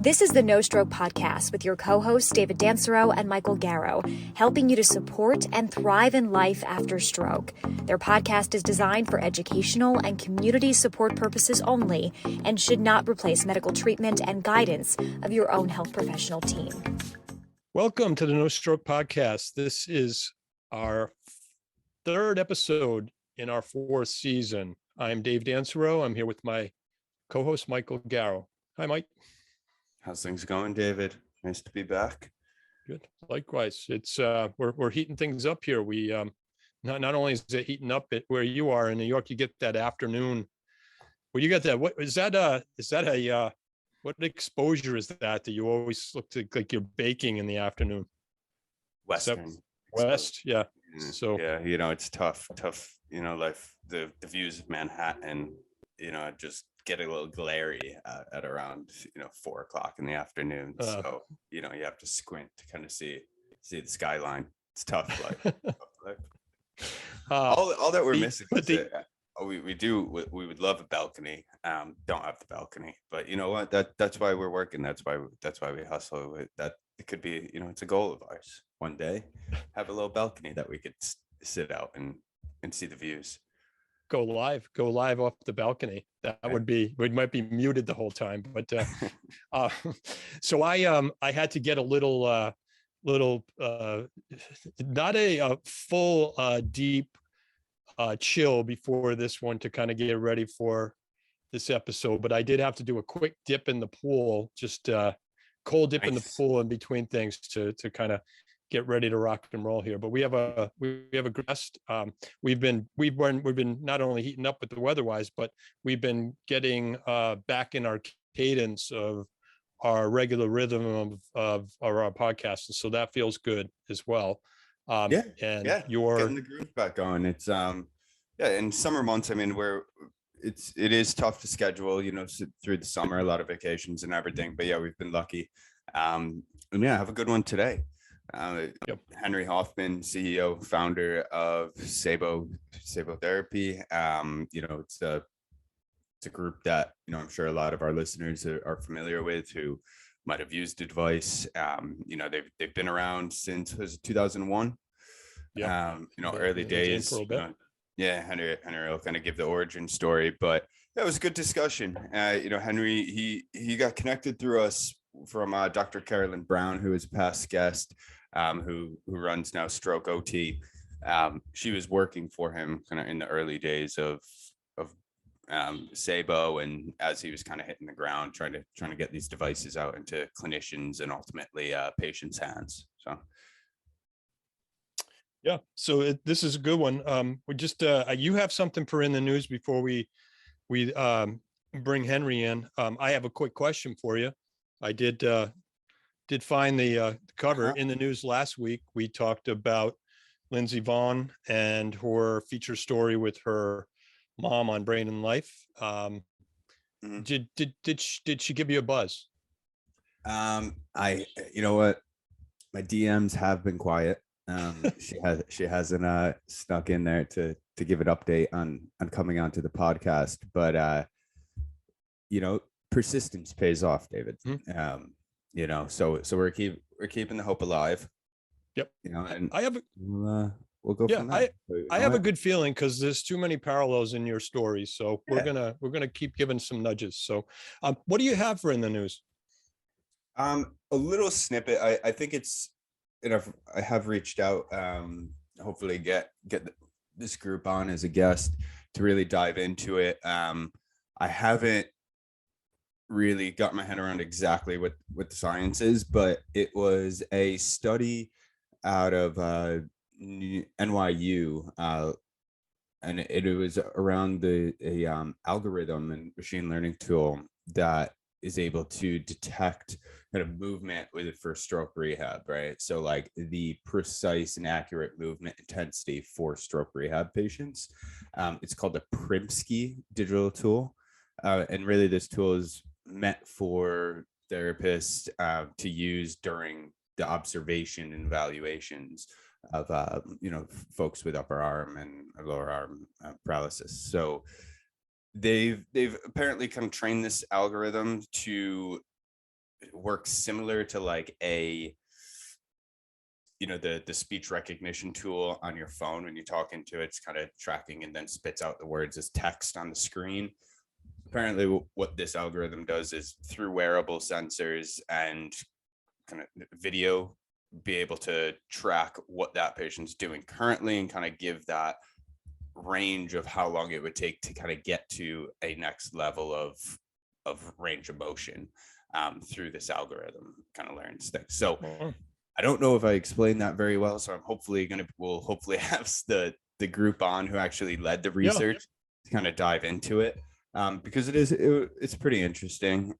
This is the No Stroke Podcast with your co-hosts David Dancero and Michael Garrow, helping you to support and thrive in life after stroke. Their podcast is designed for educational and community support purposes only and should not replace medical treatment and guidance of your own health professional team. Welcome to the No Stroke Podcast. This is our third episode in our fourth season. I'm Dave Dancero. I'm here with my co-host, Michael Garrow. Hi, Mike. How's things going, David? Nice to be back. Good. Likewise. It's we're heating things up here. We not only is it heating up at where you are in New York, you get that afternoon. Well, you got that. What is that? What exposure is that you always look like you're baking in the afternoon? Western. West, yeah. So yeah, it's tough. Life. The views of Manhattan, just get a little glary at around 4 o'clock in the afternoon. So you have to squint to kind of see the skyline. It's tough. All that we're missing is we would love a balcony. Don't have the balcony, but you know what? That's why we're working. That's why we hustle. That it could be, it's a goal of ours. One day, have a little balcony that we could sit out and see the views. Go live off the balcony. That would be, we might be muted the whole time, but so I had to get a little not a full deep chill before this one to kind of get ready for this episode, but I did have to do a quick dip in the pool, just cold dip in the pool in between things to kind of get ready to rock and roll here. But we have a guest. We've been not only heating up with the weather-wise, but we've been getting back in our cadence of our regular rhythm of our podcast, and so that feels good as well. You're getting the groove back on. It's in summer months, I mean, it is tough to schedule, through the summer, a lot of vacations and everything, but yeah, we've been lucky. And yeah, have a good one today. Henry Hoffman, CEO, founder of Saebo-Therapy. It's a group that, I'm sure a lot of our listeners are familiar with, who might have used the device. They've been around since 2001. Early days. Henry will kind of give the origin story, but that was a good discussion. Henry, he got connected through us from Dr. Carolyn Brown, who is a past guest, who runs now Stroke OT. She was working for him kind of in the early days of Saebo, and as he was kind of hitting the ground, trying to get these devices out into clinicians and ultimately patients' hands. So. Yeah, so this is a good one. We just you have something for in the news before we bring Henry in. I have a quick question for you. I did find the cover in the news last week. We talked about Lindsey Vonn and her feature story with her mom on Brain and Life. Did she give you a buzz? You know what, my DMs have been quiet. She hasn't snuck in there to give an update on coming onto the podcast, but persistence pays off, David. So we're keeping the hope alive. Yep. And I have we'll go from there. I have a good feeling, because there's too many parallels in your stories, so we're gonna keep giving some nudges. So what do you have for in the news? A little snippet. I think it's, I have reached out, hopefully get this group on as a guest to really dive into it. I haven't really got my head around exactly what the science is, but it was a study out of NYU, and it was around a algorithm and machine learning tool that is able to detect kind of movement for stroke rehab, right? So like the precise and accurate movement intensity for stroke rehab patients. It's called the Primsky digital tool. And really this tool is meant for therapists to use during the observation and evaluations of folks with upper arm and lower arm paralysis. So they've apparently kind of trained this algorithm to works similar to like a, the speech recognition tool on your phone. When you talk into it, it's kind of tracking and then spits out the words as text on the screen. Apparently what this algorithm does is, through wearable sensors and kind of video, be able to track what that patient's doing currently and kind of give that range of how long it would take to kind of get to a next level of range of motion through this algorithm. Kind of learns things. So I don't know if I explained that very well, so we'll hopefully have the group on who actually led the research to kind of dive into it, because it's pretty interesting.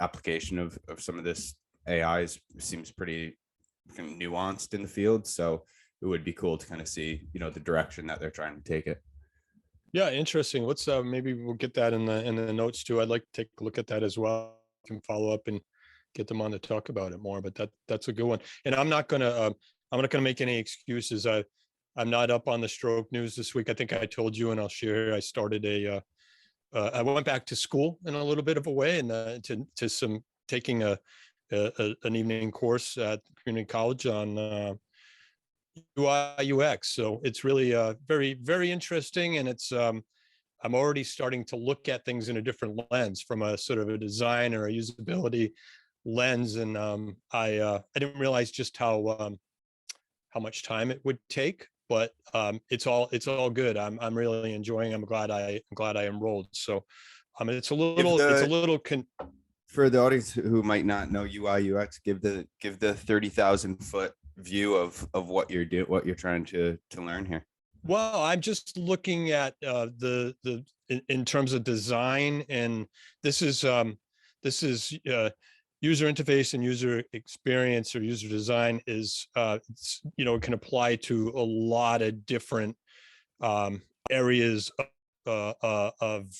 Application of some of this AI seems pretty kind of nuanced in the field, so it would be cool to kind of see the direction that they're trying to take it. Yeah, interesting. Let's maybe we'll get that in the notes too. I'd like to take a look at that as well. Can follow up and get them on to talk about it more. But that's a good one. And I'm not gonna make any excuses. I'm not up on the stroke news this week. I think I told you, and I'll share. I started I went back to school in a little bit of a way, and to some taking an evening course at community college on UI UX. So it's really very, very interesting, and it's I'm already starting to look at things in a different lens, from a sort of a design or a usability lens. And I didn't realize just how much time it would take, but it's all good. I'm really enjoying. I'm glad I enrolled. So it's a little for the audience who might not know UI UX, give the 30,000 foot view of what you're trying to learn here. Well, I'm just looking at in terms of design, and this is user interface and user experience, or user design is it can apply to a lot of different areas of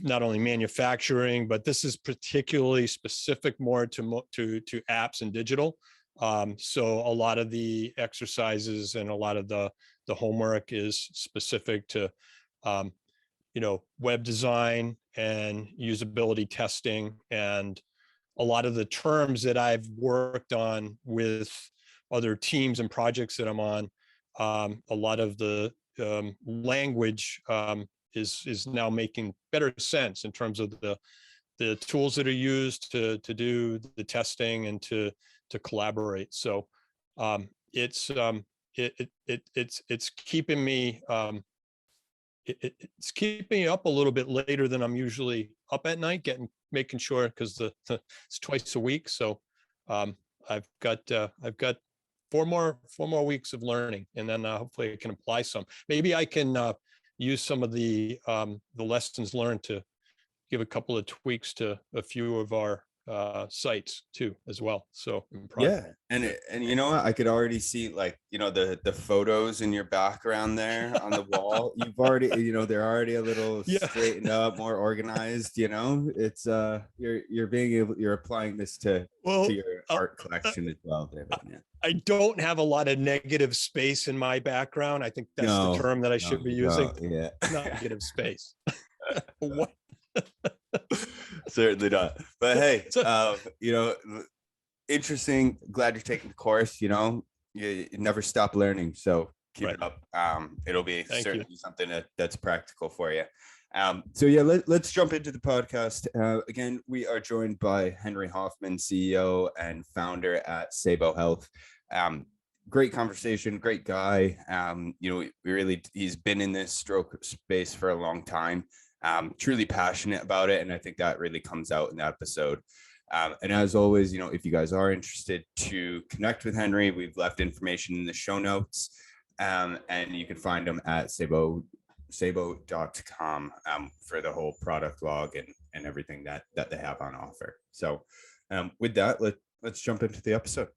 not only manufacturing, but this is particularly specific more to apps and digital. So a lot of the exercises and a lot of the homework is specific to, web design and usability testing, and a lot of the terms that I've worked on with other teams and projects that I'm on. A lot of the language is now making better sense in terms of the tools that are used to do the testing and to collaborate. So it's keeping me it's keeping me up a little bit later than I'm usually up at night, making sure, because it's twice a week. So I've got 4 more weeks of learning, and then hopefully I can apply some. Maybe I can use some of the lessons learned to give a couple of tweaks to a few of our sites too, as well. So yeah, and you know what, I could already see, like, the photos in your background there on the wall. You've already, they're already a little straightened up, more organized. It's you're applying this to your art collection as well, David. Yeah. I don't have a lot of negative space in my background. I think that's the term that I should be using. Yeah, not negative space. What? Certainly not. But hey, interesting. Glad you're taking the course. You never stop learning, so keep it up. It'll be certainly something that's practical for you. So yeah, let's jump into the podcast. Again, we are joined by Henry Hoffman, CEO and founder at Saebo Health. Great conversation, great guy. He's been in this stroke space for a long time. Truly passionate about it, and I think that really comes out in the episode. And as always, if you guys are interested to connect with Henry, we've left information in the show notes, and you can find him at Saebo.com for the whole product log and everything that they have on offer. So with that, let's jump into the episode.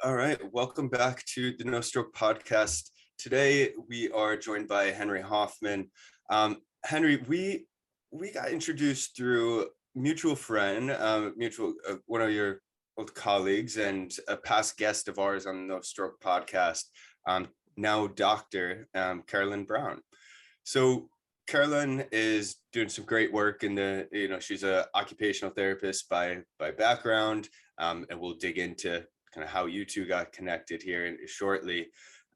All right, welcome back to the No Stroke Podcast. Today we are joined by Henry Hoffman. Henry, we got introduced through mutual friend, one of your old colleagues and a past guest of ours on the No Stroke Podcast, now Dr. Carolyn Brown. So Carolyn is doing some great work in the, she's a occupational therapist by background, and we'll dig into kind of how you two got connected here shortly.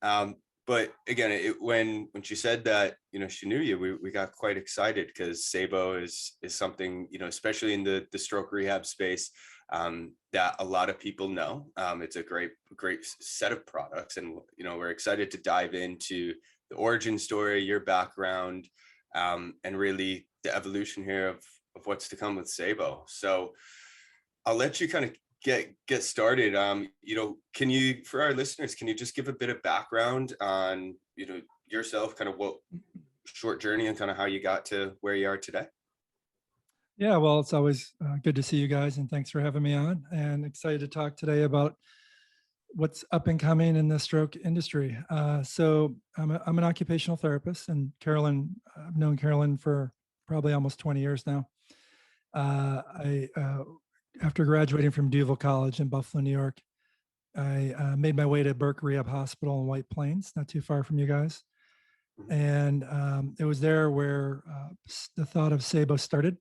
But again, when she said that, she knew you, we got quite excited because Saebo is something, especially in the stroke rehab space, that a lot of people know. It's a great set of products, and we're excited to dive into the origin story, your background, and really the evolution here of what's to come with Saebo. So I'll let you kind of get started. Can you, for our listeners, can you just give a bit of background on, yourself, kind of what short journey and kind of how you got to where you are today? Yeah, well, it's always good to see you guys, and thanks for having me on, and excited to talk today about what's up and coming in the stroke industry. So I'm an occupational therapist, and Carolyn, I've known Carolyn for probably almost 20 years now. After graduating from Duval College in Buffalo, New York, I made my way to Burke Rehab Hospital in White Plains, not too far from you guys. And it was there where the thought of Saebo started.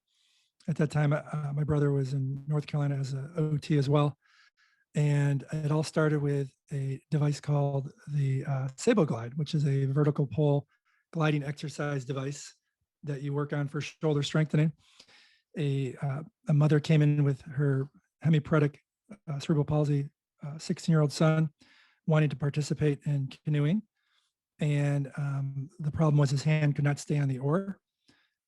At that time, my brother was in North Carolina as an OT as well. And it all started with a device called the Saebo Glide, which is a vertical pole gliding exercise device that you work on for shoulder strengthening. A mother came in with her hemiplegic cerebral palsy 16-year-old son wanting to participate in canoeing. And the problem was his hand could not stay on the oar.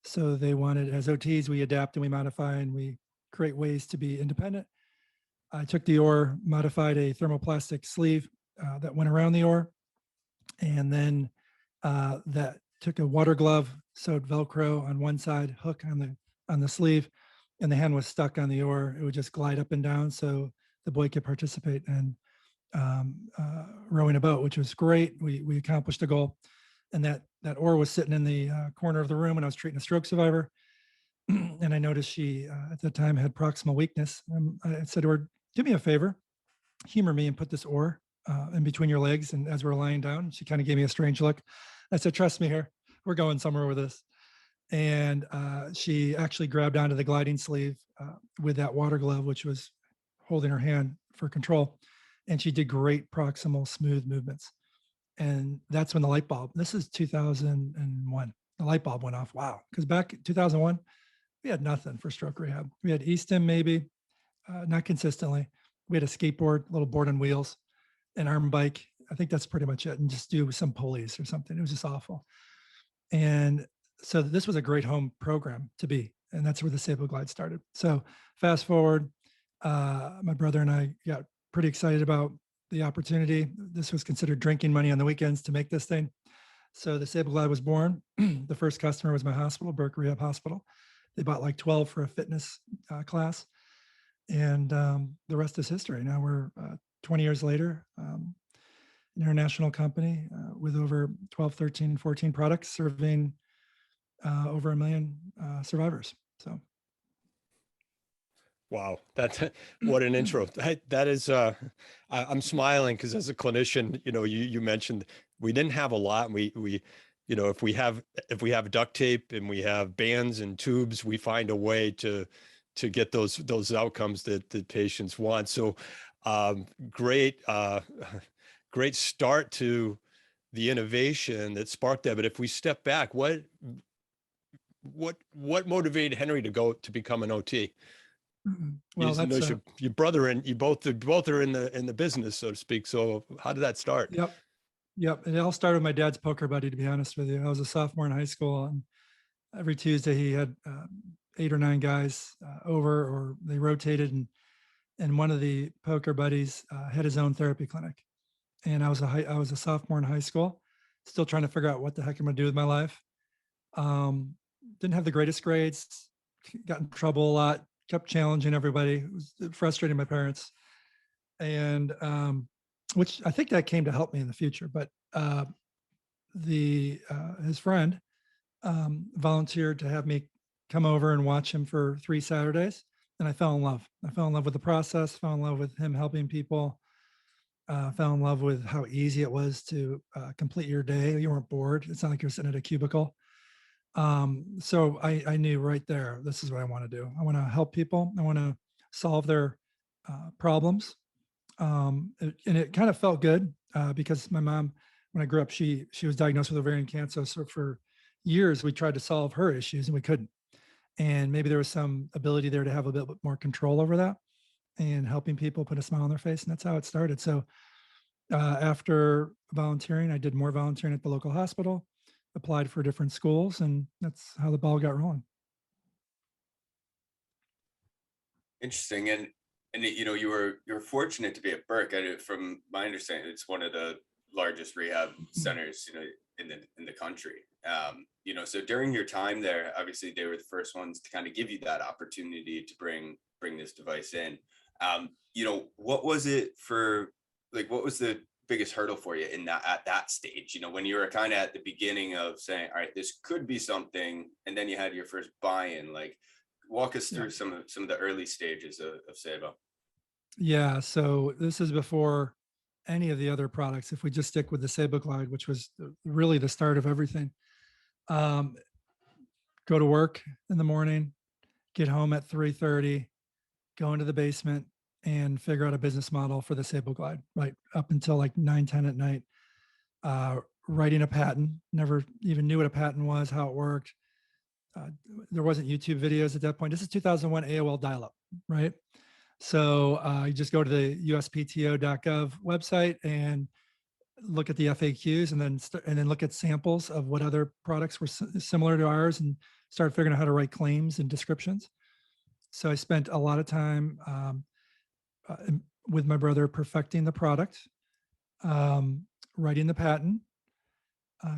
So they wanted, as OTs, we adapt and we modify and we create ways to be independent. I took the oar, modified a thermoplastic sleeve that went around the oar, and then that took a water glove, sewed Velcro on one side, hook on the sleeve, and the hand was stuck on the oar. It would just glide up and down, so the boy could participate in rowing a boat, which was great. We accomplished the goal, and that oar was sitting in the corner of the room, and I was treating a stroke survivor. And I noticed she, at the time, had proximal weakness. I said to her, do me a favor, humor me and put this oar in between your legs. And as we're lying down, she kind of gave me a strange look. I said, trust me here, we're going somewhere with this. And she actually grabbed onto the gliding sleeve with that water glove, which was holding her hand for control. And she did great proximal smooth movements. And that's when the light bulb, this is 2001, the light bulb went off. Wow. Because back in 2001, we had nothing for stroke rehab. We had Easton maybe, not consistently. We had a skateboard, a little board on wheels, an arm bike. I think that's pretty much it. And just do some pulleys or something. It was just awful. And so this was a great home program to be. And that's where the Saebo Glide started. So fast forward, my brother and I got pretty excited about the opportunity. This was considered drinking money on the weekends to make this thing. So the Saebo Glide was born. The first customer was my hospital, Burke Rehab Hospital. They bought like 12 for a fitness class. And the rest is history. Now we're 20 years later, an international company with over 12, 13, 14 products serving over 1 million survivors. So. Wow, that's what an intro. That is, I'm smiling because as a clinician, you mentioned we didn't have a lot. We, if we have duct tape and we have bands and tubes, we find a way to get those outcomes that the patients want. So, great start to the innovation that sparked that. But if we step back, what motivated Henry to become an OT? Well, that's your brother and you both are in the business, so to speak. So how did that start? Yep. It all started with my dad's poker buddy, to be honest with you. I was a sophomore in high school, and every Tuesday he had 8 or 9 guys over, or they rotated, and one of the poker buddies had his own therapy clinic. And I was a sophomore in high school, still trying to figure out what the heck I'm gonna do with my life. Didn't have the greatest grades, got in trouble a lot, kept challenging everybody. It was frustrating my parents. And which I think that came to help me in the future. But his friend volunteered to have me come over and watch him for 3 Saturdays. And I fell in love. I fell in love with the process, fell in love with him helping people, fell in love with how easy it was to complete your day. You weren't bored. It's not like you're sitting at a cubicle. So I knew right there, this is what I want to do. I want to help people. I want to solve their problems. And it kind of felt good because my mom, when I grew up, she was diagnosed with ovarian cancer. So for years, we tried to solve her issues and we couldn't. And maybe there was some ability there to have a bit more control over that and helping people put a smile on their face. And that's how it started. So after volunteering, I did more volunteering at the local hospital, applied for different schools, and that's how the ball got rolling. Interesting. And you were fortunate to be at Burke. From my understanding, it's one of the largest rehab centers, in the country. So during your time there, obviously they were the first ones to kind of give you that opportunity to bring this device in. What was it for, like, what was the biggest hurdle for you at that stage, when you were kind of at the beginning of saying, all right, this could be something, and then you had your first buy-in? Like, walk us through some of the early stages of Saebo. Yeah, so this is before any of the other products. If we just stick with the Saebo Glide, which was really the start of everything. Go to work in the morning, get home at 3:30, go into the basement and figure out a business model for the Saebo Glide, right up until like 9-10 at night. Writing a patent, never even knew what a patent was, how it worked. There wasn't YouTube videos at that point. This is 2001 AOL dial-up, right? So you just go to the uspto.gov website and look at the FAQs, and then look at samples of what other products were similar to ours, and start figuring out how to write claims and descriptions. So I spent a lot of time with my brother perfecting the product, writing the patent,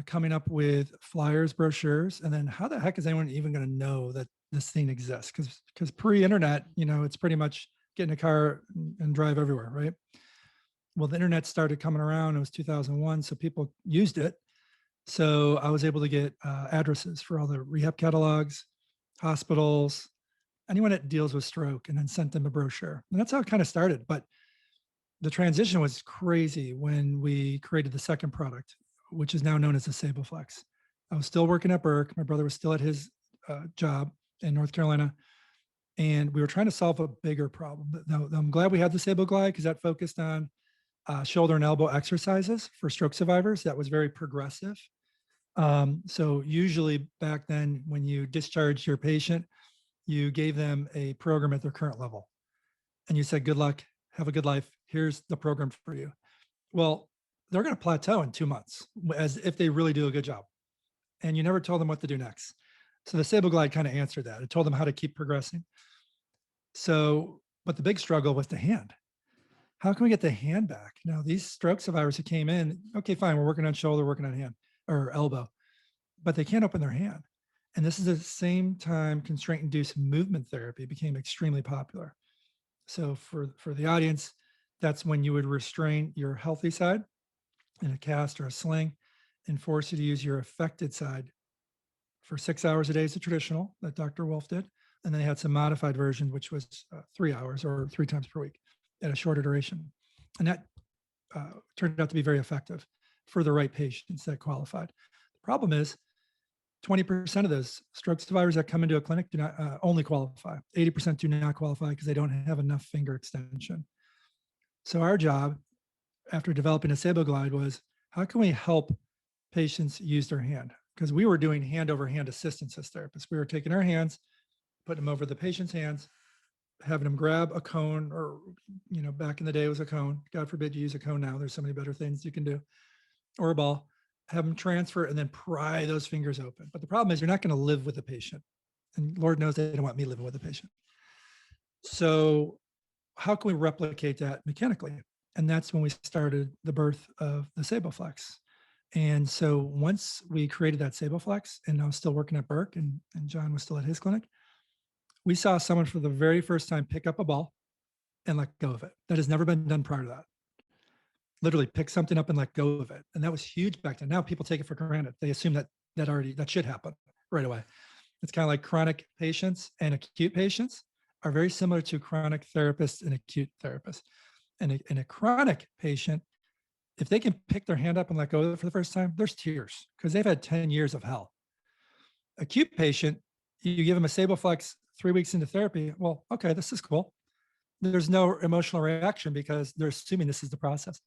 coming up with flyers, brochures, and then how the heck is anyone even going to know that this thing exists? Because pre-internet, it's pretty much get in a car and drive everywhere, right? Well, the internet started coming around. It was 2001, so people used it. So I was able to get addresses for all the rehab catalogs, hospitals, anyone that deals with stroke, and then sent them a brochure. And that's how it kind of started. But the transition was crazy when we created the second product, which is now known as the SaeboFlex. I was still working at Burke. My brother was still at his job in North Carolina. And we were trying to solve a bigger problem. Now, I'm glad we had the Saebo Glide because that focused on shoulder and elbow exercises for stroke survivors. That was very progressive. So usually back then, when you discharged your patient, you gave them a program at their current level. And you said, good luck, have a good life. Here's the program for you. Well, they're going to plateau in 2 months as if they really do a good job. And you never told them what to do next. So the Saebo Glide kind of answered that. It told them how to keep progressing. So, but the big struggle was the hand. How can we get the hand back? Now, these stroke survivors who came in, okay, fine, we're working on shoulder, working on hand or elbow, but they can't open their hand. And this is the same time constraint-induced movement therapy became extremely popular. So for the audience, that's when you would restrain your healthy side in a cast or a sling and force you to use your affected side for 6 hours a day is the traditional that Dr. Wolf did. And then they had some modified version, which was 3 hours or 3 times per week at a shorter duration. And that turned out to be very effective for the right patients that qualified. The problem is 20% of those stroke survivors that come into a clinic do not only qualify. 80% do not qualify because they don't have enough finger extension. So our job after developing a Saebo Glide was, how can we help patients use their hand? Because we were doing hand over hand assistance as therapists. We were taking our hands, putting them over the patient's hands, having them grab a cone, or, back in the day it was a cone. God forbid you use a cone now. There's so many better things you can do, or a ball, have them transfer and then pry those fingers open. But the problem is you're not going to live with the patient. And Lord knows they don't want me living with the patient. So how can we replicate that mechanically? And that's when we started the birth of the SaeboFlex. And so once we created that SaeboFlex, and I was still working at Burke and John was still at his clinic, we saw someone for the very first time pick up a ball and let go of it. That has never been done prior to that. Literally pick something up and let go of it. And that was huge back then. Now people take it for granted. They assume that should happen right away. It's kind of like chronic patients and acute patients are very similar to chronic therapists and acute therapists. And in a chronic patient, if they can pick their hand up and let go of it for the first time, there's tears because they've had 10 years of hell. acute patient, you give them a Saebo-Flex 3 weeks into therapy. Well, okay, this is cool. There's no emotional reaction because they're assuming this is the process.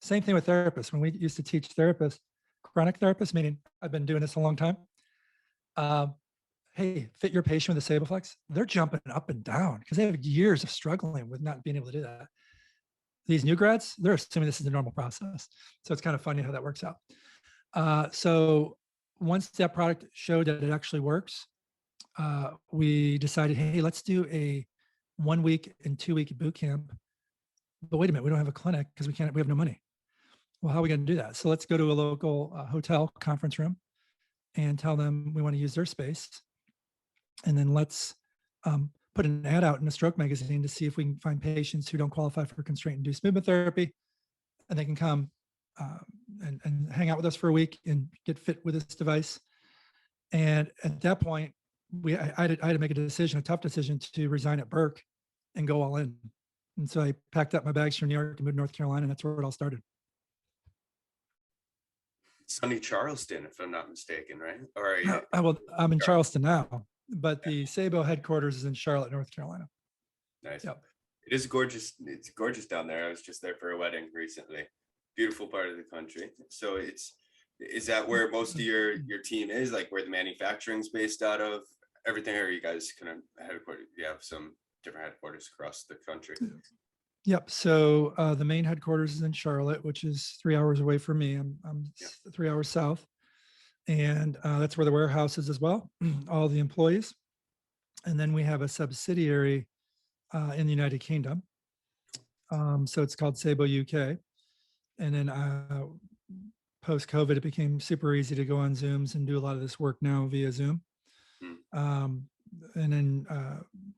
Same thing with therapists. When we used to teach therapists, chronic therapists, meaning I've been doing this a long time. Hey, fit your patient with a Saebo-Flex. They're jumping up and down because they have years of struggling with not being able to do that. These new grads, they're assuming this is the normal process. So it's kind of funny how that works out. So once that product showed that it actually works, we decided, hey, let's do a 1 week and 2 week boot camp. But wait a minute, we don't have a clinic because we have no money. Well, how are we going to do that? So let's go to a local hotel conference room and tell them we want to use their space. And then let's put an ad out in a stroke magazine to see if we can find patients who don't qualify for constraint-induced movement therapy. And they can come and hang out with us for a week and get fit with this device. And at that point, I had to make a decision, a tough decision, to resign at Burke and go all in. And so I packed up my bags from New York and moved to North Carolina, and that's where it all started. Sunny Charleston, if I'm not mistaken, right? Or are you? I'm in Charleston now, but the Saebo headquarters is in Charlotte, North Carolina. Nice. Yep. It is gorgeous. It's gorgeous down there. I was just there for a wedding recently. Beautiful part of the country. So is that where most of your team is, like where the manufacturing's based out of, everything? Or are you guys kind of headquarters? You have some different headquarters across the country? Yep. So the main headquarters is in Charlotte, which is 3 hours away from me. I'm 3 hours south. And that's where the warehouse is as well, all the employees. And then we have a subsidiary in the United Kingdom. So it's called Saebo UK. And then post-COVID, it became super easy to go on Zooms and do a lot of this work now via Zoom. And then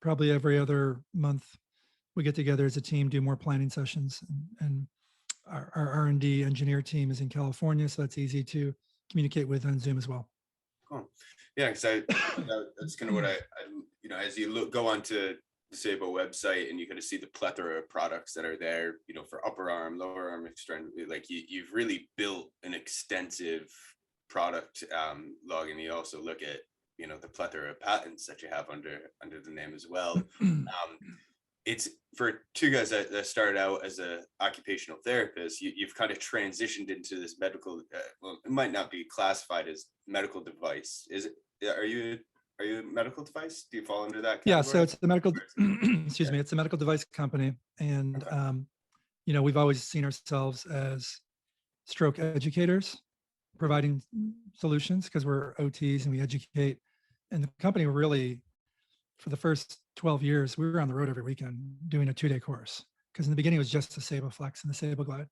probably every other month, we get together as a team, do more planning sessions. And our R&D engineer team is in California, so that's easy to communicate with on Zoom as well. Cool. Yeah, because that's kind of what I as you go onto the Saebo website and you kind of see the plethora of products that are there, for upper arm, lower arm extremity, like you've really built an extensive product log, and you also look at the plethora of patents that you have under the name as well. It's for two guys that started out as a occupational therapist, you've kind of transitioned into this medical, well, it might not be classified as medical device. Are you a medical device? Do you fall under that category? Yeah, so it's the medical, excuse me, it's a medical device company. And, we've always seen ourselves as stroke educators, providing solutions because we're OTs and we educate. And the company really, for the first 12 years, we were on the road every weekend doing a 2-day course, because in the beginning it was just the Saebo-Flex and the Saebo-Glide.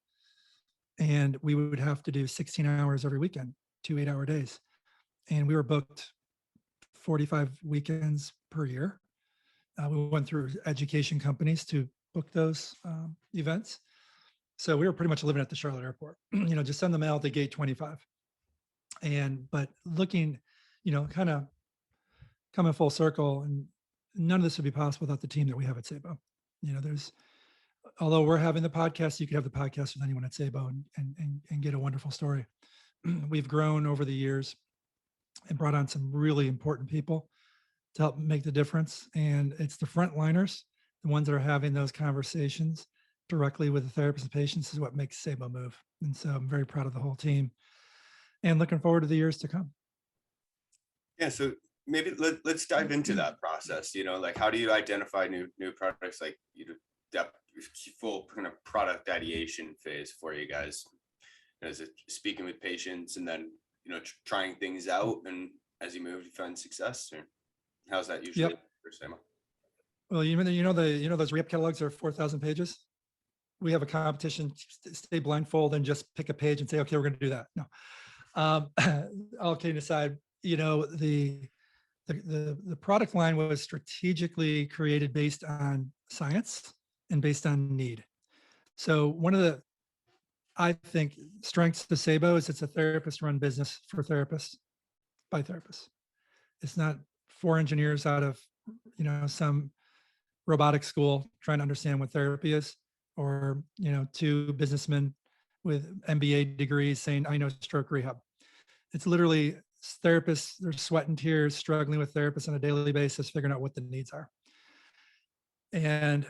And we would have to do 16 hours every weekend, 2 8-hour days. And we were booked 45 weekends per year. We went through education companies to book those events. So we were pretty much living at the Charlotte airport, just send the mail to gate 25. But looking, kind of coming full circle, and none of this would be possible without the team that we have at Saebo. Although we're having the podcast, you could have the podcast with anyone at Saebo and get a wonderful story. We've grown over the years and brought on some really important people to help make the difference. And it's the frontliners, the ones that are having those conversations directly with the therapists and patients, is what makes Saebo move. And so I'm very proud of the whole team and looking forward to the years to come. Yeah. So maybe let's dive into that process. Like, how do you identify new products? Like, that full kind of product ideation phase for you guys. Is it speaking with patients and then trying things out, and as you move, you find success? Or how's that usually? Yep. Well, those rehab catalogs are 4,000 pages. We have a competition, stay blindfold and just pick a page and say, okay, we're going to do that. No, all kidding aside, the product line was strategically created based on science and based on need. So one of the, I think, strengths of Saebo is it's a therapist-run business for therapists by therapists. It's not 4 engineers out of, some robotics school trying to understand what therapy is, or, 2 businessmen with MBA degrees saying, I know stroke rehab. It's literally therapists, they're sweat and tears, struggling with therapists on a daily basis, figuring out what the needs are. And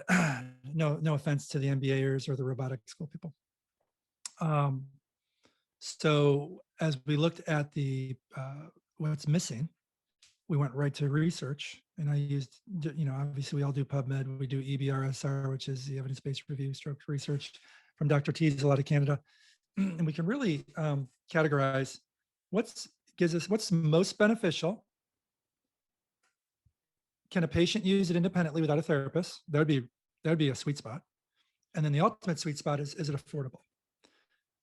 no offense to the MBAers or the robotic school people. So as we looked at the what's missing, we went right to research, and I used, obviously we all do PubMed, we do EBRSR, which is the evidence-based review stroke research from Dr. Teasel out of Canada. And we can really categorize what's most beneficial. Can a patient use it independently without a therapist? That would be a sweet spot. And then the ultimate sweet spot is it affordable?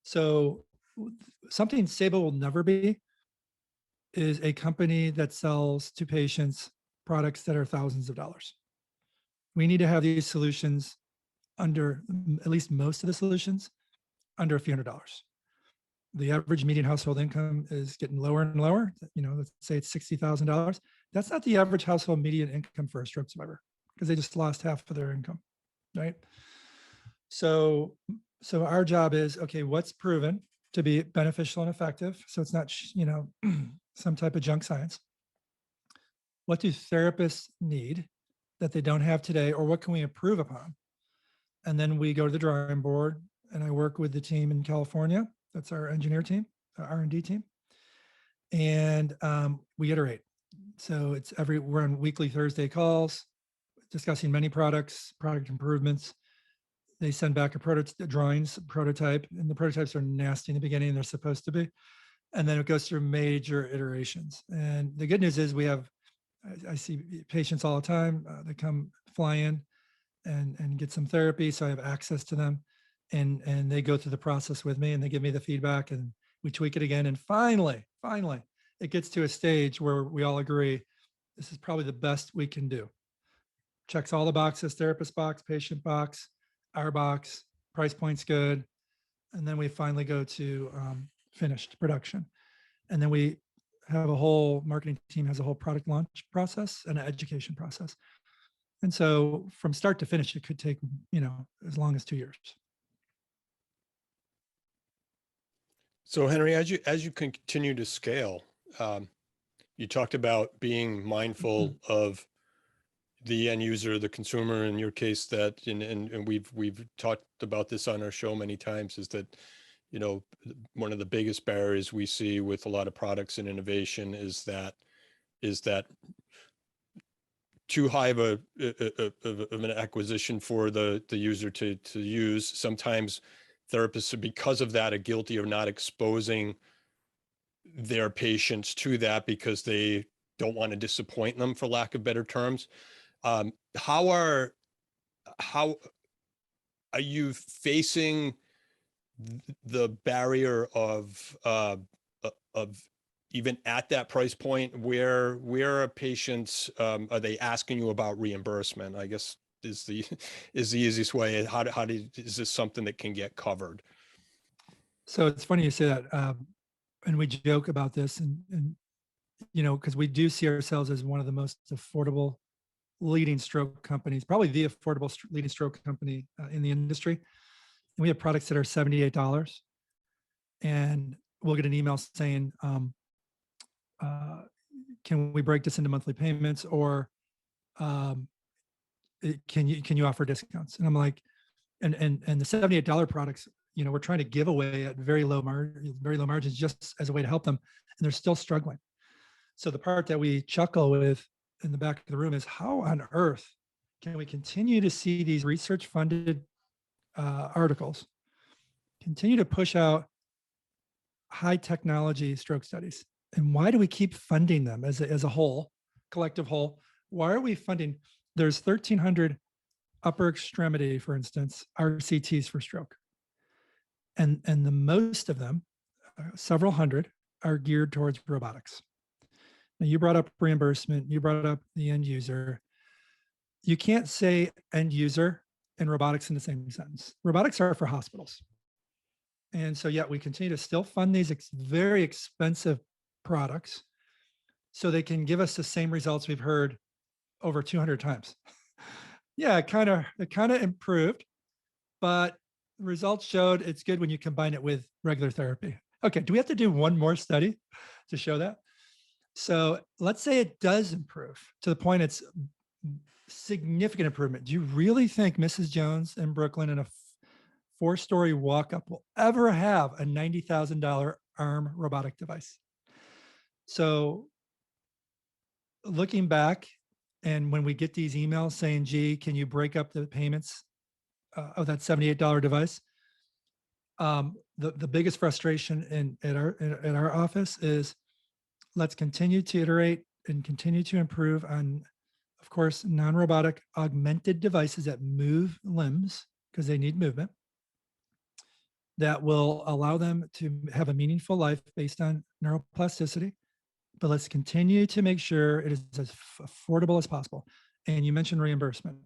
So something Saebo will never be is a company that sells to patients products that are thousands of dollars. We need to have these solutions under, at least most of the solutions, under a few $100. The average median household income is getting lower and lower. Let's say it's $60,000. That's not the average household median income for a stroke survivor, because they just lost half of their income, right? So our job is, okay, what's proven to be beneficial and effective? So it's not, some type of junk science. What do therapists need that they don't have today, or what can we improve upon? And then we go to the drawing board, and I work with the team in California. That's our engineer team, our R&D team. And we iterate. So we're on weekly Thursday calls, discussing many products, product improvements. They send back a prototype, and the prototypes are nasty in the beginning, they're supposed to be. And then it goes through major iterations. And the good news is I see patients all the time that come fly in and get some therapy. So I have access to them, and they go through the process with me, and they give me the feedback, and we tweak it again. And finally, it gets to a stage where we all agree, this is probably the best we can do. Checks all the boxes: therapist box, patient box, our box, price point's good. And then we finally go to finished production. And then we have a whole marketing team, has a whole product launch process and an education process. And so from start to finish, it could take, as long as 2 years. So Henry, as you continue to scale, you talked about being mindful of the end user, the consumer, in your case, that, and we've talked about this on our show many times, is that, one of the biggest barriers we see with a lot of products and innovation is that too high of an acquisition for the user to use. Sometimes therapists, because of that, are guilty of not exposing their patients to that because they don't want to disappoint them, for lack of better terms. How are you facing the barrier of even at that price point, where are patients, are they asking you about reimbursement? I guess is the easiest way. Is this something that can get covered? So it's funny you say that, and we joke about this, and because we do see ourselves as one of the most affordable leading stroke companies, probably the affordable leading stroke company in the industry. And we have products that are $78, and we'll get an email saying, can we break this into monthly payments, or can you offer discounts? And I'm like, and the $78 products, we're trying to give away at very low margins, just as a way to help them, and they're still struggling. So the part that we chuckle with in the back of the room is, how on earth can we continue to see these research funded articles continue to push out high technology stroke studies? And why do we keep funding them as a whole, collective whole? Why are we funding? There's 1,300 upper extremity, for instance, RCTs for stroke. And the most of them, several hundred, are geared towards robotics. Now, you brought up reimbursement, you brought up the end user. You can't say end user and robotics in the same sentence. Robotics are for hospitals. And so, we continue to still fund these very expensive products so they can give us the same results we've heard over 200 times. It kind of improved, but the results showed it's good when you combine it with regular therapy. Okay, do we have to do one more study to show that? So let's say it does improve to the point it's significant improvement. Do you really think Mrs. Jones in Brooklyn in a 4-story walk-up will ever have a $90,000 arm robotic device? So looking back, and when we get these emails saying, gee, can you break up the payments of that $78 device? The biggest frustration at our office is, let's continue to iterate and continue to improve on, of course, non-robotic augmented devices that move limbs because they need movement, that will allow them to have a meaningful life based on neuroplasticity. But let's continue to make sure it is as affordable as possible. And you mentioned reimbursement.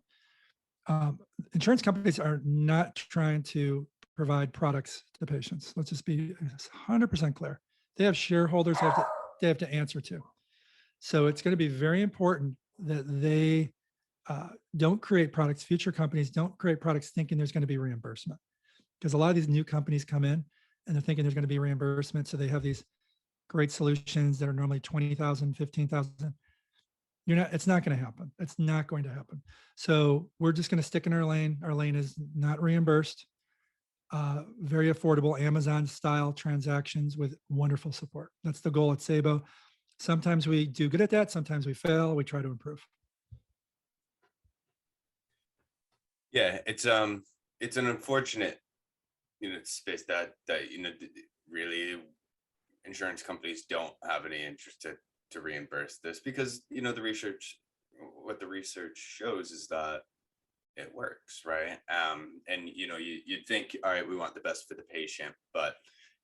Insurance companies are not trying to provide products to patients. Let's just be 100% clear. They have shareholders they have to answer to. So it's going to be very important that they don't create products, future companies don't create products thinking there's going to be reimbursement. Because a lot of these new companies come in and they're thinking there's going to be reimbursement. So they have these great solutions that are normally 20,000, 15,000. It's not going to happen. It's not going to happen. So we're just going to stick in our lane. Our lane is not reimbursed, very affordable Amazon style transactions with wonderful support. That's the goal at Saebo. Sometimes we do good at that. Sometimes we fail. We try to improve. Yeah, it's an unfortunate, space that really insurance companies don't have any interest to reimburse this, because what the research shows is that it works, right? And you'd think, all right, we want the best for the patient, but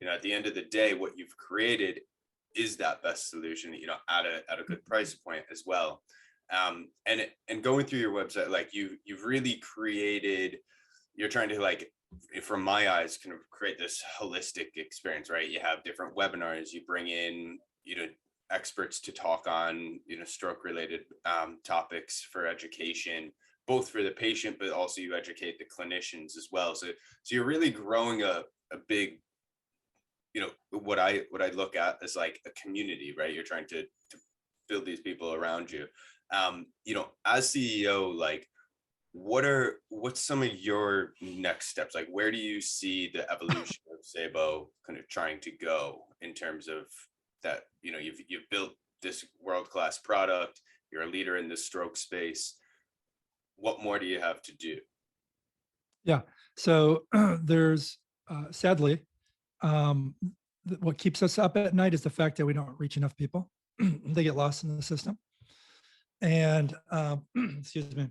at the end of the day, what you've created is that best solution, at a good price point as well. And going through your website, like you've really created, you're trying to, like, from my eyes, kind of create this holistic experience, right? You have different webinars, you bring in, experts to talk on, stroke related topics for education, both for the patient, but also you educate the clinicians as well. So you're really growing a big, what I look at as like a community, right? You're trying to build these people around you. As CEO, like, what's some of your next steps? Like, where do you see the evolution of Saebo kind of trying to go in terms of that? You've built this world-class product, you're a leader in the stroke space. What more do you have to do? Yeah. So there's sadly, what keeps us up at night is the fact that we don't reach enough people. They get lost in the system. And excuse me.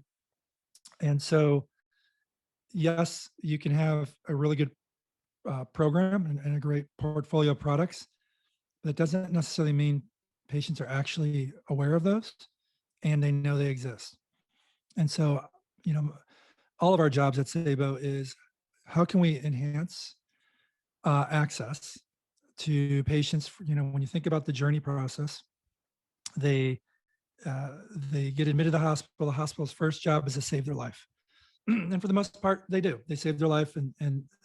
And so, yes, you can have a really good program and a great portfolio of products. That doesn't necessarily mean patients are actually aware of those and they know they exist. And so, all of our jobs at Saebo is, how can we enhance access to patients? When you think about the journey process, they get admitted to the hospital's first job is to save their life. And for the most part, they do. They save their life, and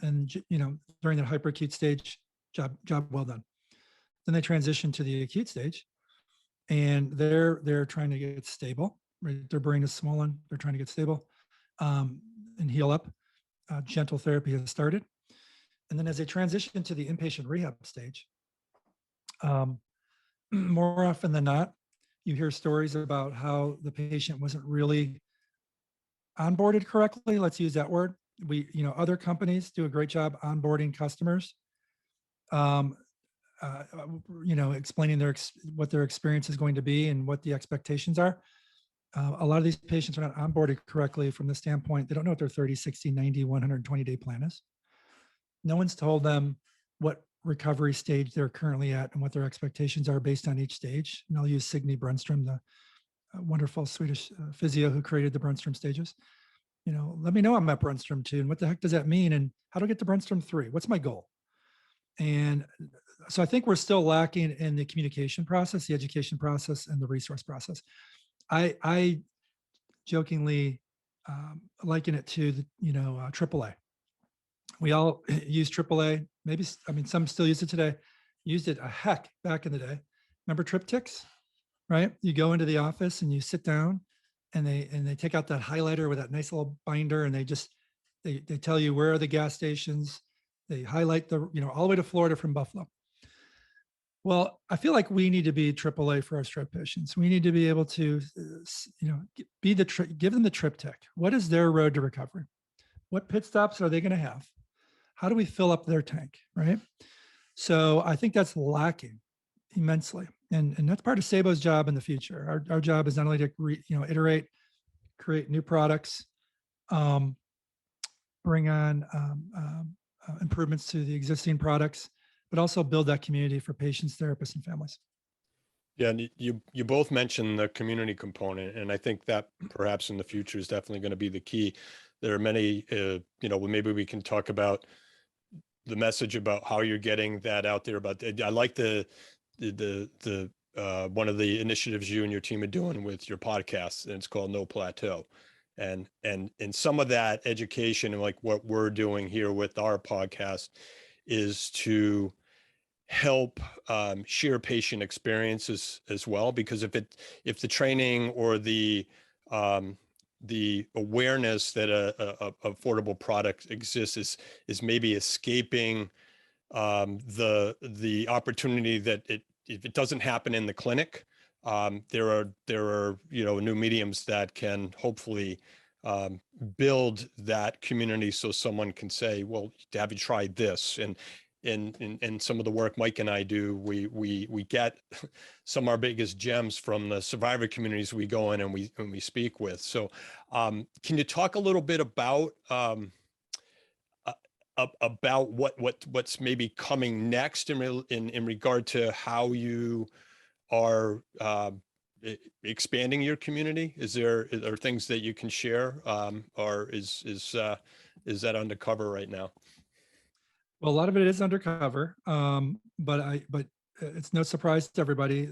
during that hyperacute stage, job well done. Then they transition to the acute stage, and they're trying to get stable. Right? Their brain is swollen. They're trying to get stable and heal up. Gentle therapy has started, and then as they transition to the inpatient rehab stage, more often than not, you hear stories about how the patient wasn't really onboarded correctly. Let's use that word. Other companies do a great job onboarding customers, explaining what their experience is going to be and what the expectations are. A lot of these patients are not onboarded correctly from the standpoint, they don't know what their 30, 60, 90, 120-day plan is. No one's told them what recovery stage they're currently at and what their expectations are based on each stage. And I'll use Signe Brunstrom, the wonderful Swedish physio who created the Brunstrom stages. Let me know I'm at Brunstrom 2, and what the heck does that mean? And how do I get to Brunstrom 3? What's my goal? And so I think we're still lacking in the communication process, the education process, and the resource process. I jokingly liken it to the, AAA. We all use AAA. Maybe, some still use it today. Used it a heck back in the day. Remember triptychs? right? You go into the office and you sit down, and they take out that highlighter with that nice little binder, and they tell you where are the gas stations. They highlight all the way to Florida from Buffalo. Well, I feel like we need to be AAA for our stroke patients. We need to be able to, give them the triptych. What is their road to recovery? What pit stops are they going to have? How do we fill up their tank, right? So I think that's lacking immensely, and that's part of Saebo's job in the future. Our job is not only to iterate, create new products, bring on improvements to the existing products, but also build that community for patients, therapists, and families. Yeah, and you both mentioned the community component, and I think that perhaps in the future is definitely going to be the key. There are many, maybe we can talk about the message about how you're getting that out there. But I like the one of the initiatives you and your team are doing with your podcast, and it's called No Plateau. And some of that education, and like what we're doing here with our podcast, is to help share patient experiences as well. Because if the training or the awareness that a affordable product exists is maybe escaping the opportunity that if it doesn't happen in the clinic, there are new mediums that can hopefully build that community, so someone can say, well, have you tried this? And in some of the work Mike and I do, we get some of our biggest gems from the survivor communities we go in and we speak with. So can you talk a little bit about what's maybe coming next in regard to how you are expanding your community? Are things that you can share, or is that undercover right now? Well, a lot of it is undercover, but it's no surprise to everybody.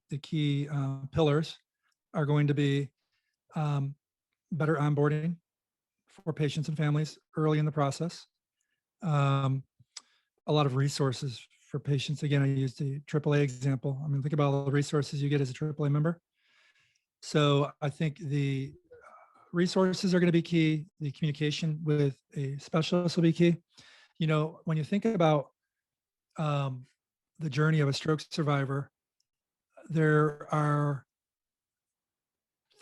The key pillars are going to be better onboarding for patients and families early in the process. A lot of resources for patients. Again, I use the AAA example. I mean, think about all the resources you get as a AAA member. So I think the resources are going to be key. The communication with a specialist will be key. When you think about the journey of a stroke survivor, there are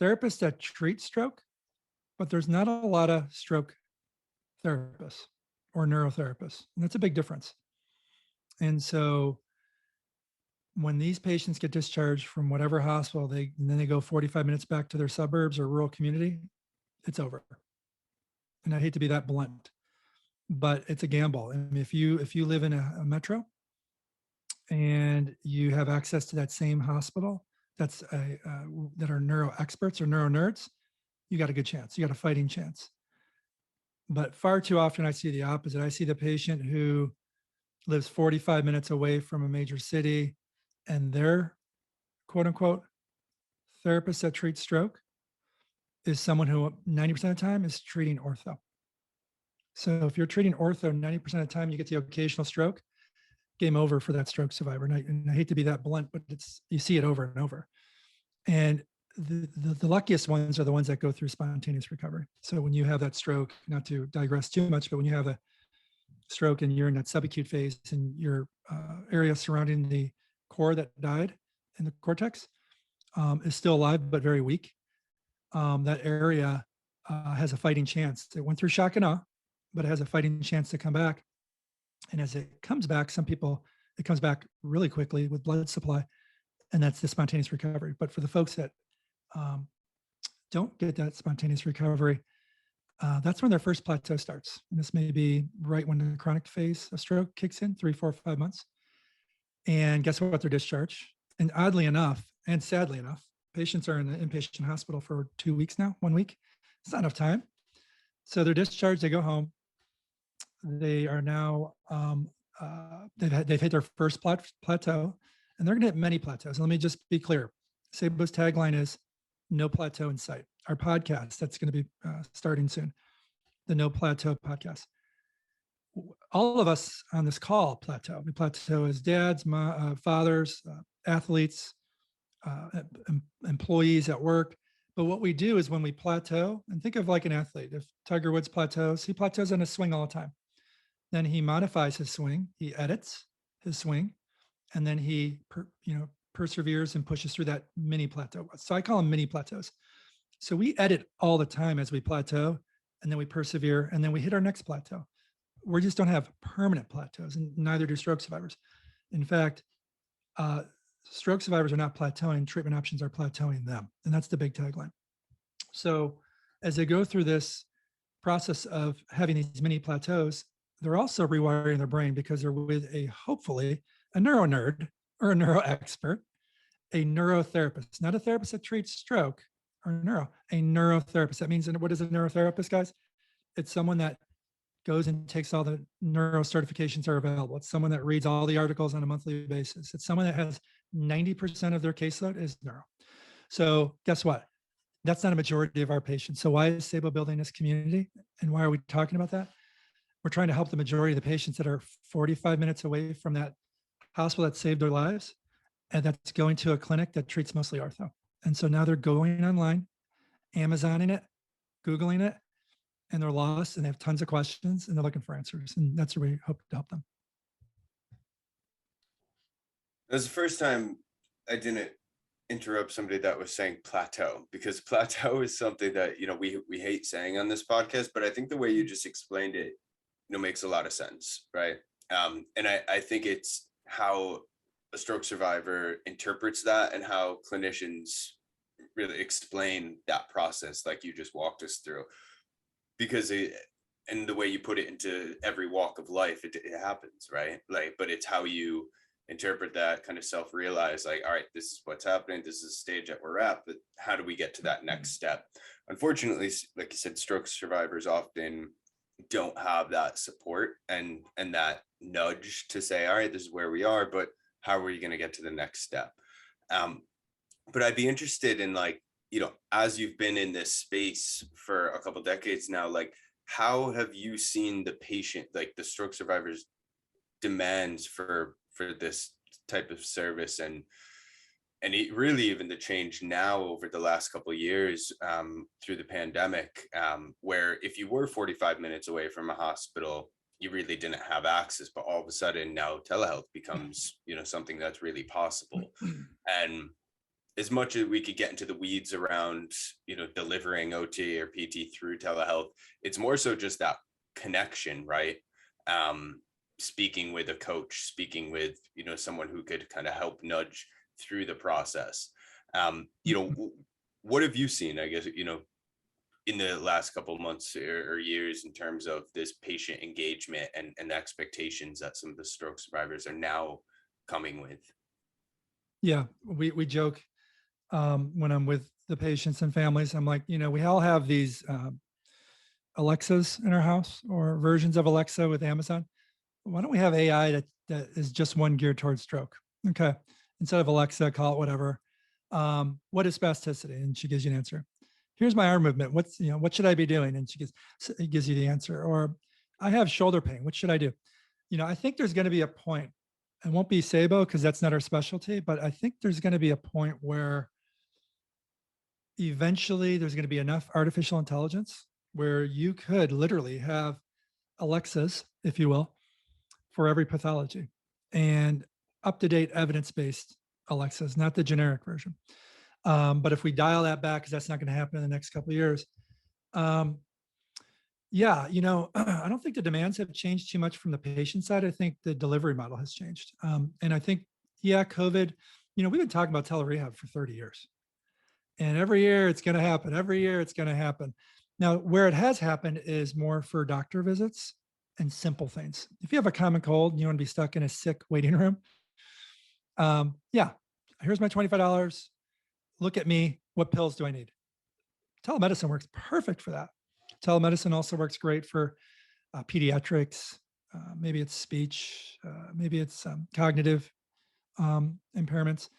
therapists that treat stroke, but there's not a lot of stroke therapists or neurotherapists. And that's a big difference. And so when these patients get discharged from whatever hospital, and then they go 45 minutes back to their suburbs or rural community, it's over. And I hate to be that blunt, but it's a gamble. I mean, if you live in a metro and you have access to that same hospital that are neuro experts or neuro nerds, you got a good chance. You got a fighting chance. But far too often I see the opposite. I see the patient who lives 45 minutes away from a major city, and their quote unquote therapist that treats stroke is someone who 90% of the time is treating ortho. So if you're treating ortho 90% of the time, you get the occasional stroke, game over for that stroke survivor. And I hate to be that blunt, but you see it over and over. And the luckiest ones are the ones that go through spontaneous recovery. So when you have that stroke, not to digress too much, but when you have a stroke and you're in that sub-acute phase and your area surrounding the core that died in the cortex is still alive but very weak, that area has a fighting chance. It went through shock and awe, but it has a fighting chance to come back. And as it comes back, it comes back really quickly with blood supply, and that's the spontaneous recovery. But for the folks that don't get that spontaneous recovery, that's when their first plateau starts. And this may be right when the chronic phase of stroke kicks in, 3, 4, 5 months. And guess what? They're discharged. And oddly enough, and sadly enough, patients are in the inpatient hospital for 2 weeks now, 1 week. It's not enough time. So they're discharged, they go home. They are now, they've hit their first plateau, and they're going to hit many plateaus. Let me just be clear. Saebo's tagline is no plateau in sight. Our podcast, that's going to be starting soon, the No Plateau podcast. All of us on this call plateau. We plateau as dads, fathers, athletes, employees at work. But what we do is when we plateau, and think of like an athlete, if Tiger Woods plateaus, he plateaus on his swing all the time. Then he modifies his swing, he edits his swing, and then he perseveres and pushes through that mini plateau. So I call them mini plateaus. So we edit all the time as we plateau, and then we persevere, and then we hit our next plateau. We just don't have permanent plateaus, and neither do stroke survivors. In fact, stroke survivors are not plateauing, treatment options are plateauing them. And that's the big tagline. So as they go through this process of having these mini plateaus, they're also rewiring their brain because they're with hopefully a neuro nerd or a neuro expert, a neurotherapist, not a therapist that treats stroke or neuro, a neurotherapist. That means, what is a neurotherapist, guys? It's someone that goes and takes all the neuro certifications that are available. It's someone that reads all the articles on a monthly basis. It's someone that has 90% of their caseload is neuro. So guess what? That's not a majority of our patients. So why is Saebo building this community? And why are we talking about that? We're trying to help the majority of the patients that are 45 minutes away from that hospital that saved their lives, and that's going to a clinic that treats mostly ortho. And so now they're going online, Amazoning it, Googling it, and they're lost and they have tons of questions and they're looking for answers. And that's where we hope to help them. It was the first time I didn't interrupt somebody that was saying plateau, because plateau is something that, we hate saying on this podcast, but I think the way you just explained it, makes a lot of sense, right? And I think it's how a stroke survivor interprets that and how clinicians really explain that process like you just walked us through. Because and the way you put it into every walk of life, it happens, right? But it's how you interpret that, kind of self-realize, like, all right, this is what's happening. This is the stage that we're at, but how do we get to that next step? Unfortunately, like you said, stroke survivors often don't have that support and that nudge to say, all right, this is where we are, but how are you going to get to the next step? But I'd be interested in, as you've been in this space for a couple decades now, how have you seen the patient, the stroke survivors' demands for this type of service, and really even the change now over the last couple of years through the pandemic, where if you were 45 minutes away from a hospital, you really didn't have access, but all of a sudden now telehealth becomes, something that's really possible. And as much as we could get into the weeds around, delivering OT or PT through telehealth, it's more so just that connection, right? Speaking with a coach, speaking with, someone who could kind of help nudge through the process. What have you seen, I guess, in the last couple of months or years in terms of this patient engagement and expectations that some of the stroke survivors are now coming with? Yeah, we joke when I'm with the patients and families. I'm like, we all have these Alexas in our house, or versions of Alexa with Amazon. Why don't we have AI that is just one geared towards stroke? Okay. Instead of Alexa, call it whatever. What is spasticity? And she gives you an answer. Here's my arm movement. What should I be doing? And it gives you the answer. Or I have shoulder pain. What should I do? I think there's going to be a point. It won't be Saebo because that's not our specialty, but I think there's going to be a point where eventually there's going to be enough artificial intelligence where you could literally have Alexas, if you will, for every pathology, and up-to-date evidence-based Alexas, not the generic version. But if we dial that back, because that's not going to happen in the next couple of years. I don't think the demands have changed too much from the patient side. I think the delivery model has changed. And I think, COVID, we've been talking about telerehab for 30 years. And every year it's going to happen. Every year it's going to happen. Now, where it has happened is more for doctor visits and simple things. If you have a common cold and you want to be stuck in a sick waiting room, here's my $25. Look at me. What pills do I need? Telemedicine works perfect for that. Telemedicine also works great for pediatrics. Maybe it's speech. Maybe it's cognitive impairments.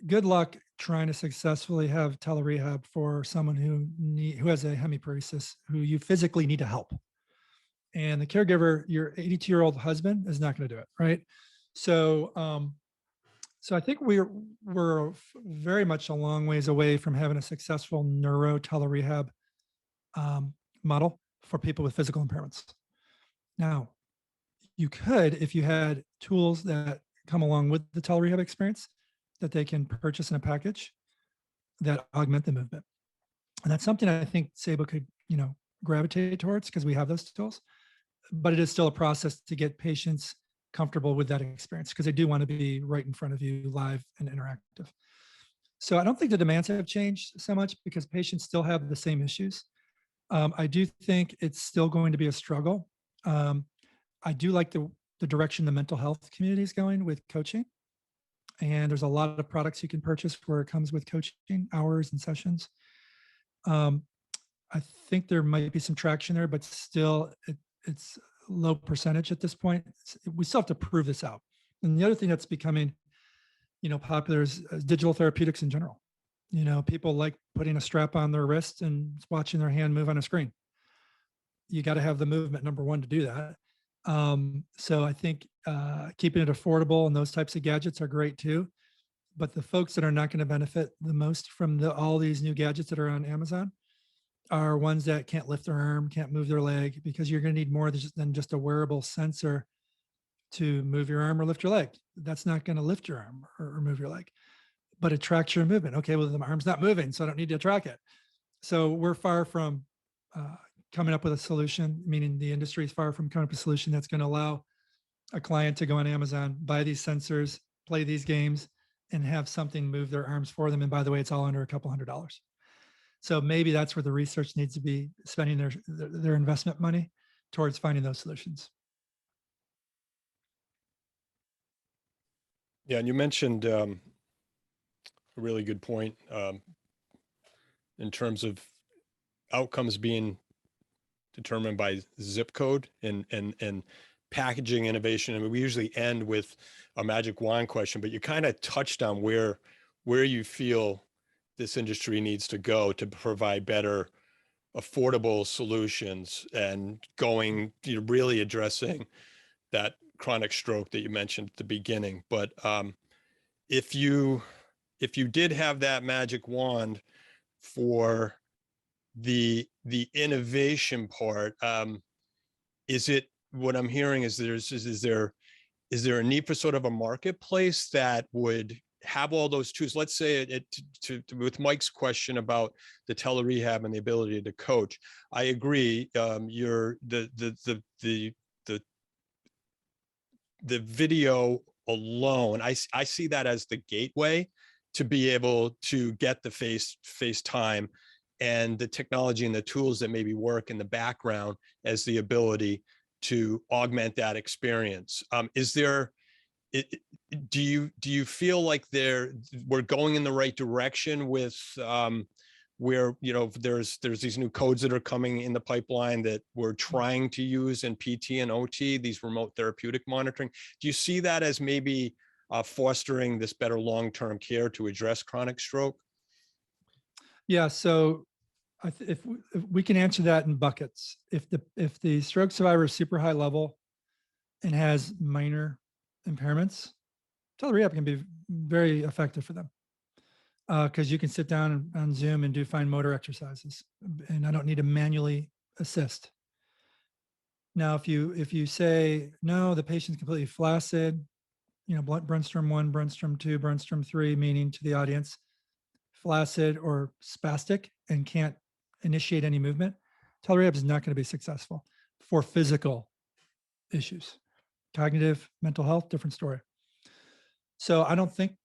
Good luck trying to successfully have telerehab for someone who has a hemiparesis, who you physically need to help. And the caregiver, your 82-year-old husband, is not going to do it, right? So So I think we're very much a long ways away from having a successful neuro telerehab model for people with physical impairments. Now, you could, if you had tools that come along with the telerehab experience that they can purchase in a package that augment the movement. And that's something I think Saebo could, gravitate towards because we have those tools. But it is still a process to get patients comfortable with that experience because they do want to be right in front of you, live and interactive. So I don't think the demands have changed so much because patients still have the same issues. I do think it's still going to be a struggle. I do like the direction the mental health community is going with coaching. And there's a lot of products you can purchase where it comes with coaching hours and sessions. I think there might be some traction there, but still it's low percentage at this point. We still have to prove this out. And the other thing that's becoming, popular is digital therapeutics in general. People like putting a strap on their wrist and watching their hand move on a screen. You got to have the movement, number one, to do that. So I think keeping it affordable and those types of gadgets are great too. But the folks that are not going to benefit the most from all these new gadgets that are on Amazon are ones that can't lift their arm, can't move their leg, because you're going to need more than just a wearable sensor to move your arm or lift your leg. That's not going to lift your arm or move your leg, but it tracks your movement. Okay, well, the arm's not moving, so I don't need to track it. So we're far from coming up with a solution, meaning the industry is far from coming up with a solution that's going to allow a client to go on Amazon, buy these sensors, play these games, and have something move their arms for them. And by the way, it's all under a couple $100s. So maybe that's where the research needs to be spending their investment money towards finding those solutions. Yeah, and you mentioned a really good point in terms of outcomes being determined by zip code and packaging innovation. I mean, we usually end with a magic wand question, but you kind of touched on where you feel this industry needs to go to provide better, affordable solutions and going, really addressing that chronic stroke that you mentioned at the beginning. But if you did have that magic wand for the innovation part, is it, what I'm hearing is is there a need for sort of a marketplace that would have all those tools? Let's say with Mike's question about the telerehab and the ability to coach, I agree. The video alone, I see that as the gateway to be able to get the face time, and the technology and the tools that maybe work in the background as the ability to augment that experience. Do you feel like we're going in the right direction with where there's these new codes that are coming in the pipeline that we're trying to use in PT and OT, these remote therapeutic monitoring? Do you see that as maybe fostering this better long-term care to address chronic stroke? Yeah, so if we can answer that in buckets. If the stroke survivor is super high level and has minor impairments, telerehab can be very effective for them because you can sit down on Zoom and do fine motor exercises, and I don't need to manually assist. Now, if you say no, the patient's completely flaccid, Brunstrom 1, Brunstrom 2, Brunstrom 3, meaning to the audience, flaccid or spastic and can't initiate any movement, telerehab is not going to be successful for physical issues. Cognitive, mental health, different story. So I don't think,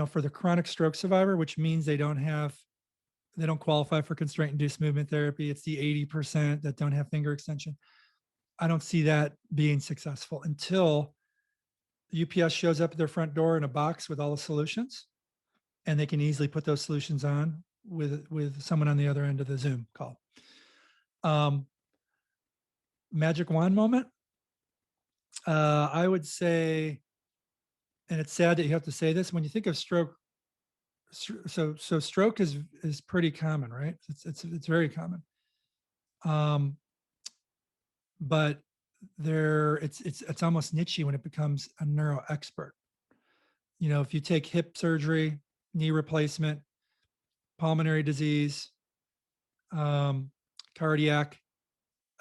for the chronic stroke survivor, which means they don't qualify for constraint-induced movement therapy, it's the 80% that don't have finger extension. I don't see that being successful until UPS shows up at their front door in a box with all the solutions, and they can easily put those solutions on with someone on the other end of the Zoom call. Magic wand moment. I would say, and it's sad that you have to say this, when you think of stroke, so stroke is pretty common, right? It's very common. But it's almost niche when it becomes a neuro expert. if you take hip surgery, knee replacement, pulmonary disease, cardiac,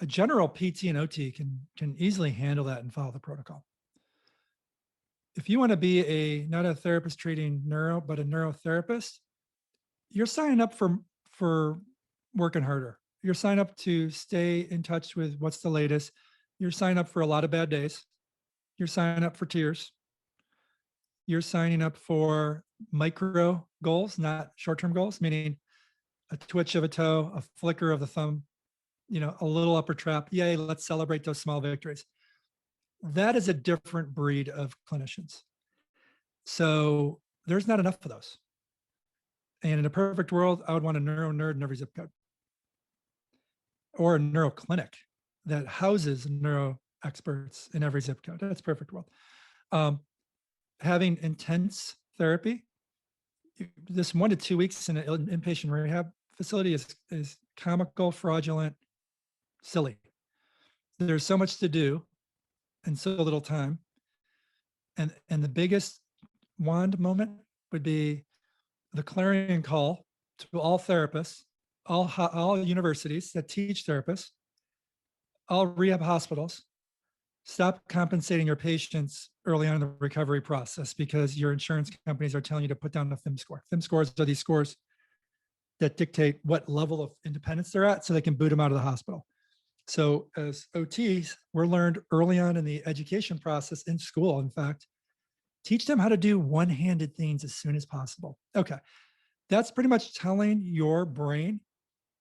a general PT and OT can easily handle that and follow the protocol. If you want to be not a therapist treating neuro, but a neurotherapist, you're signing up for working harder. You're signing up to stay in touch with what's the latest. You're signing up for a lot of bad days. You're signing up for tears. You're signing up for micro goals, not short-term goals, meaning a twitch of a toe, a flicker of the thumb, a little upper trap. Yay, let's celebrate those small victories. That is a different breed of clinicians. So there's not enough of those. And in a perfect world, I would want a neuro nerd in every zip code, or a neuro clinic that houses neuro experts in every zip code. That's a perfect world. Having intense therapy, this 1 to 2 weeks in an inpatient rehab facility is comical, fraudulent, silly. There's so much to do and so little time. And the biggest wand moment would be the clarion call to all therapists, all universities that teach therapists, all rehab hospitals. Stop compensating your patients early on in the recovery process because your insurance companies are telling you to put down a FIM score. FIM scores are these scores that dictate what level of independence they're at so they can boot them out of the hospital. So as OTs, we're learned early on in the education process in school, in fact, teach them how to do one-handed things as soon as possible. Okay, that's pretty much telling your brain,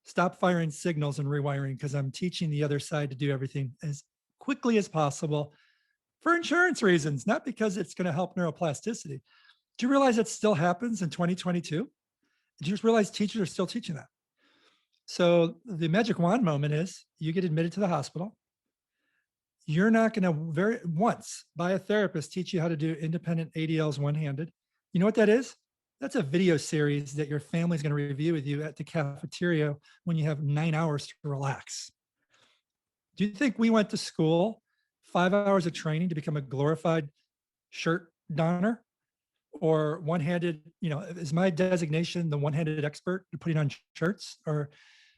stop firing signals and rewiring because I'm teaching the other side to do everything as quickly as possible for insurance reasons, not because it's going to help neuroplasticity. Do you realize that still happens in 2022? Did you realize teachers are still teaching that? So the magic wand moment is you get admitted to the hospital. You're not going to once by a therapist teach you how to do independent ADLs one-handed. You know what that is? That's a video series that your family's going to review with you at the cafeteria when you have 9 hours to relax. Do you think we went to school 5 hours of training to become a glorified shirt donner or one-handed, is my designation the one-handed expert putting on shirts? Or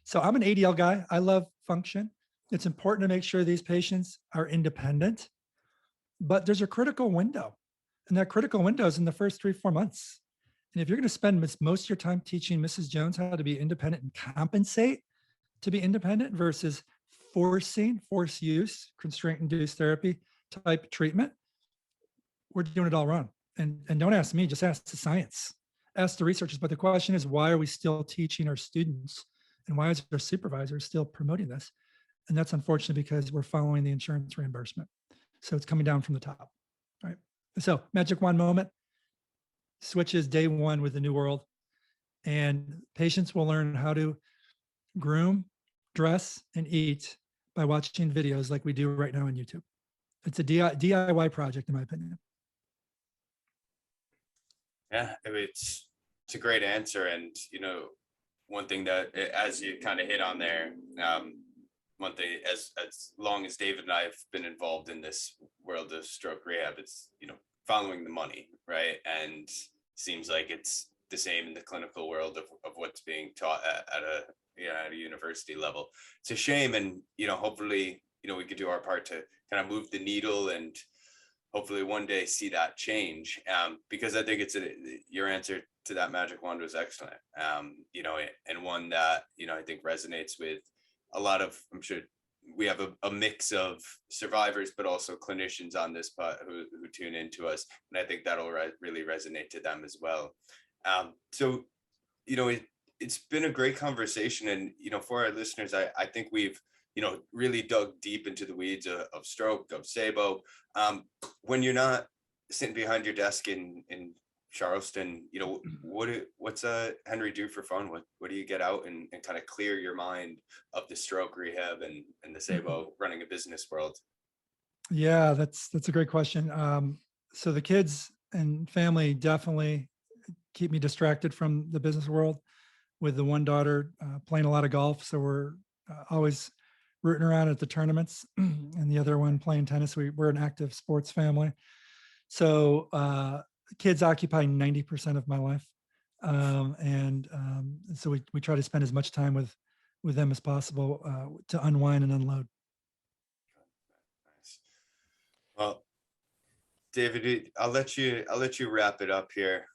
so I'm an ADL guy. I love function. It's important to make sure these patients are independent, but there's a critical window, and that critical window is in the first 3-4 months. And if you're going to spend most of your time teaching Mrs. Jones how to be independent and compensate to be independent versus force use, constraint-induced therapy type treatment, we're doing it all wrong. And don't ask me, just ask the science, ask the researchers. But the question is, why are we still teaching our students, and why is our supervisor still promoting this? And that's unfortunate because we're following the insurance reimbursement. So it's coming down from the top, right? So magic wand moment, switches day one with the new world. And patients will learn how to groom, dress, and eat by watching videos like we do right now on YouTube. It's a DIY project, in my opinion. Yeah, it's a great answer. And, one thing that, as you kind of hit on there, one thing, as long as David and I have been involved in this world of stroke rehab, it's, following the money, right? And seems like it's the same in the clinical world of what's being taught at a university level. It's a shame. And, hopefully, we could do our part to kind of move the needle and hopefully one day see that change. Because I think your answer to that magic wand was excellent. And one that, I think resonates with a lot of, I'm sure we have a mix of survivors, but also clinicians on this pod who tune into us. And I think that'll really resonate to them as well. So, it's been a great conversation. And, for our listeners, I think we've, really dug deep into the weeds of stroke, of Saebo. When you're not sitting behind your desk in Charleston, what's Henry do for fun? What do you get out and kind of clear your mind of the stroke rehab and the Saebo running a business world? Yeah, that's a great question. So the kids and family definitely keep me distracted from the business world, with the one daughter playing a lot of golf. So we're always rooting around at the tournaments, and the other one playing tennis. We're an active sports family. So kids occupy 90% of my life. So we try to spend as much time with them as possible to unwind and unload. Nice. Well, David, I'll let you wrap it up here.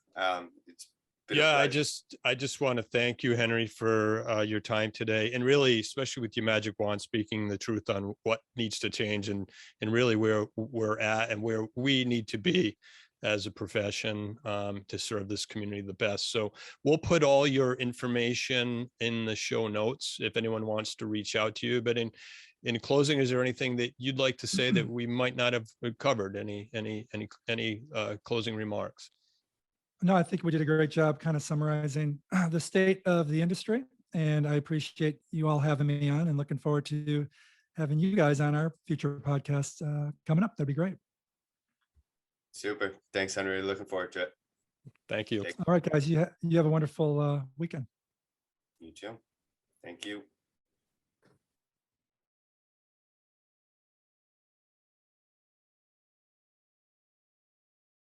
It's been a Yeah, pleasure. I just want to thank you, Henry, for your time today, and really, especially with your magic wand, speaking the truth on what needs to change, and really where we're at and where we need to be as a profession to serve this community the best. So we'll put all your information in the show notes if anyone wants to reach out to you. But in closing, is there anything that you'd like to say that we might not have covered? Any closing remarks? No, I think we did a great job kind of summarizing the state of the industry. And I appreciate you all having me on, and looking forward to having you guys on our future podcasts coming up. That'd be great. Super. Thanks, Henry. Looking forward to it. Thank you. All right, guys, you have a wonderful weekend. You too. Thank you.